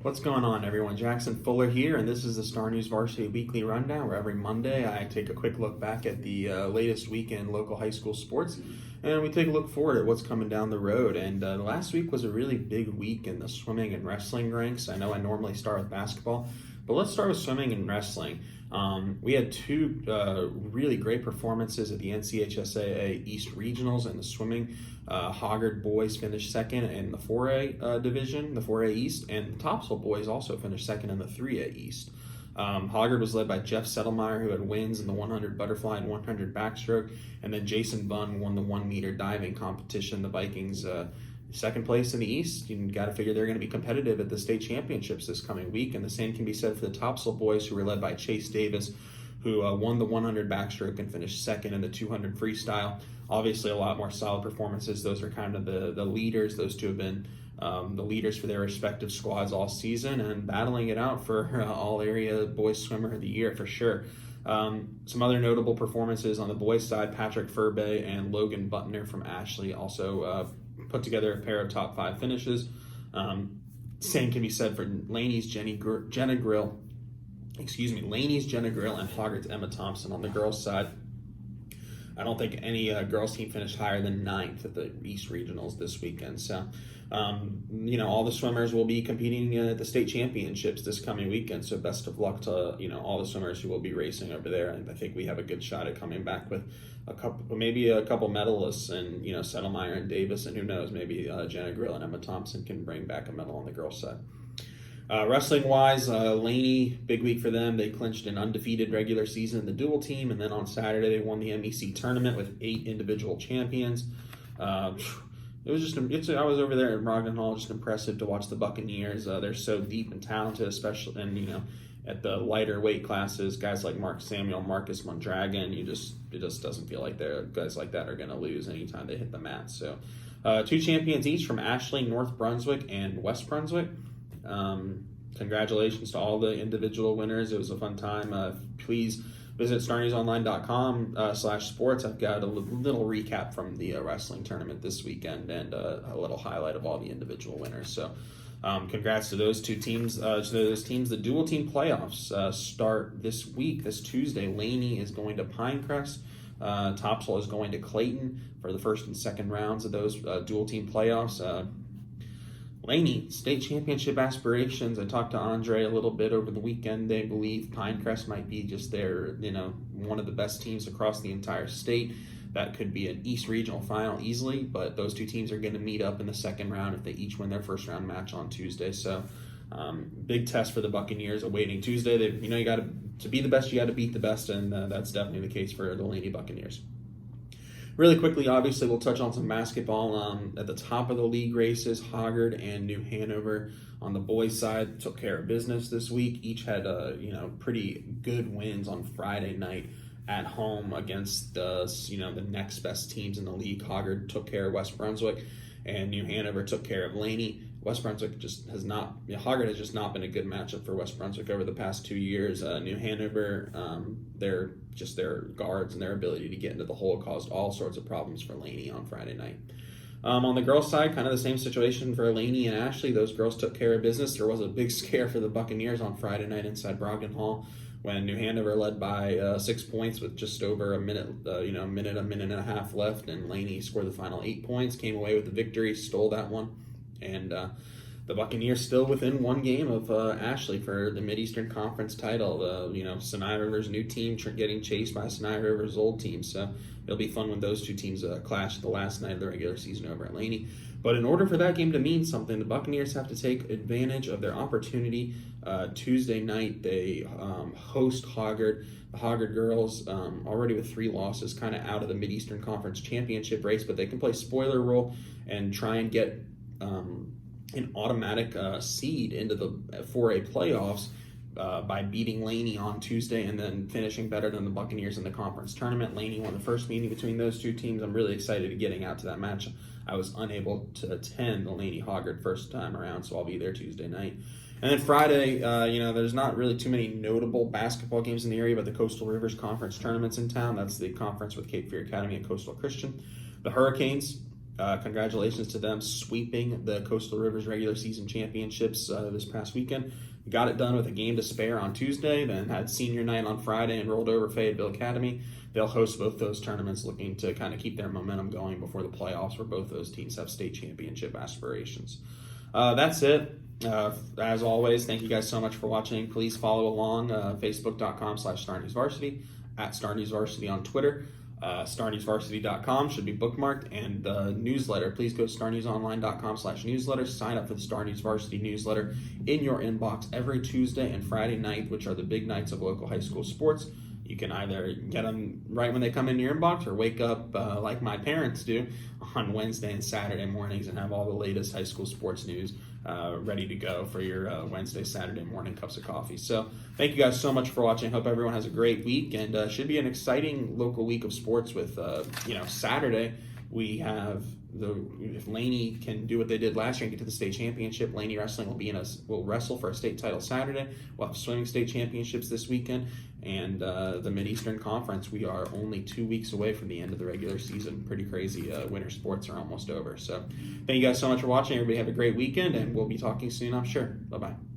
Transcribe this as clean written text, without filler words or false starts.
What's going on, everyone? Jackson Fuller here, and this is the StarNewsVarsity Weekly Rundown, where every Monday I take a quick look back at the latest week in local high school sports, and we take a look forward at what's coming down the road. And last week was a really big week in the swimming and wrestling ranks. I know I normally start with basketball, but let's start with swimming and wrestling. We had two really great performances at the NCHSAA East Regionals in the swimming. Hoggard boys finished second in the 4A division, the 4A East, and the Topsail boys also finished second in the 3A East. Hoggard was led by Jeff Settlemeyer, who had wins in the 100 butterfly and 100 backstroke, and then Jason Bunn won the 1 meter diving competition. The Vikings second place in the East. You got to figure they're going to be competitive at the state championships this coming week, and the same can be said for the Topsail boys, who were led by Chase Davis, who won the 100 backstroke and finished second in the 200 freestyle. Obviously, a lot more solid performances. Those are kind of the leaders. Those two have been the leaders for their respective squads all season and battling it out for all-area boys swimmer of the year for sure. Some other notable performances on the boys' side: Patrick Furbay and Logan Butner from Ashley also put together a pair of top 5 finishes. Same can be said for Laney's Jenna Grill, and Hoggard's Emma Thompson on the girls' side. I don't think any girls team finished higher than 9th at the East Regionals this weekend. So, all the swimmers will be competing at the state championships this coming weekend. So best of luck to, all the swimmers who will be racing over there. And I think we have a good shot at coming back with maybe a couple medalists, and, Settlemeyer and Davis, and who knows, maybe Jenna Grill and Emma Thompson can bring back a medal on the girls' side. Wrestling-wise, Laney, big week for them. They clinched an undefeated regular season in the dual team, and then on Saturday they won the MEC tournament with 8 individual champions. It was I was over there at Rogden Hall, just impressive to watch the Buccaneers. They're so deep and talented, especially, and at the lighter weight classes, guys like Mark Samuel, Marcus Mondragon, it just doesn't feel like guys like that are going to lose anytime they hit the mat. So, 2 champions each from Ashley, North Brunswick, and West Brunswick. Congratulations to all the individual winners. It was a fun time. Please visit starnewsonline.com/sports. I've got a little recap from the wrestling tournament this weekend and a little highlight of all the individual winners. So congrats to those two teams. The dual team playoffs start this week, this Tuesday. Laney is going to Pinecrest. Topsail is going to Clayton for the first and second rounds of those dual team playoffs. Laney, state championship aspirations. I talked to Andre a little bit over the weekend. They believe Pinecrest might be just their, one of the best teams across the entire state. That could be an East Regional final easily, but those two teams are going to meet up in the second round if they each win their first round match on Tuesday. So, big test for the Buccaneers awaiting Tuesday. You got to be the best, you got to beat the best, and that's definitely the case for the Laney Buccaneers. Really quickly, obviously, we'll touch on some basketball. At the top of the league races, Hoggard and New Hanover on the boys' side took care of business this week. Each had pretty good wins on Friday night at home against the next best teams in the league. Hoggard took care of West Brunswick, and New Hanover took care of Laney. West Brunswick Hoggard has just not been a good matchup for West Brunswick over the past 2 years. New Hanover, their guards and their ability to get into the hole caused all sorts of problems for Laney on Friday night. On the girls' side, kind of the same situation for Laney and Ashley. Those girls took care of business. There was a big scare for the Buccaneers on Friday night inside Brogden Hall when New Hanover led by 6 points with just over a minute and a half left, and Laney scored the final 8 points, came away with the victory, stole that one. And the Buccaneers still within 1 game of Ashley for the Mid-Eastern Conference title. Sinai River's new team getting chased by Sinai River's old team. So it'll be fun when those two teams clash the last night of the regular season over at Laney. But in order for that game to mean something, the Buccaneers have to take advantage of their opportunity. Tuesday night, they host Hoggard. The Hoggard girls, already with 3 losses, kind of out of the Mid-Eastern Conference championship race, but they can play spoiler role and try and get an automatic seed into the 4A playoffs by beating Laney on Tuesday and then finishing better than the Buccaneers in the conference tournament. Laney won the first meeting between those two teams. I'm really excited to getting out to that match. I was unable to attend the Laney Hoggard first time around, so I'll be there Tuesday night. And then Friday, there's not really too many notable basketball games in the area, but the Coastal Rivers Conference tournament's in town. That's the conference with Cape Fear Academy and Coastal Christian. The Hurricanes Congratulations to them sweeping the Coastal Rivers regular season championships this past weekend. Got it done with a game to spare on Tuesday, then had senior night on Friday and rolled over Fayetteville Academy. They'll host both those tournaments, looking to kind of keep their momentum going before the playoffs, where both those teams have state championship aspirations. That's it. As always, thank you guys so much for watching. Please follow along Facebook.com/StarNewsVarsity, at StarNewsVarsity on Twitter. StarNewsVarsity.com should be bookmarked, and the newsletter. Please go to StarNewsOnline.com/newsletter. Sign up for the Star News Varsity newsletter in your inbox every Tuesday and Friday night, which are the big nights of local high school sports. You can either get them right when they come into your inbox, or wake up like my parents do on Wednesday and Saturday mornings and have all the latest high school sports news ready to go for your Wednesday, Saturday morning cups of coffee. So thank you guys so much for watching. Hope everyone has a great week, and should be an exciting local week of sports with, Saturday we have if Laney can do what they did last year and get to the state championship, Laney Wrestling will wrestle for a state title Saturday. We'll have swimming state championships this weekend, and the Mid-Eastern Conference, we are only 2 weeks away from the end of the regular season. Pretty crazy. Winter sports are almost over. So thank you guys so much for watching. Everybody have a great weekend, and we'll be talking soon, I'm sure. Bye-bye.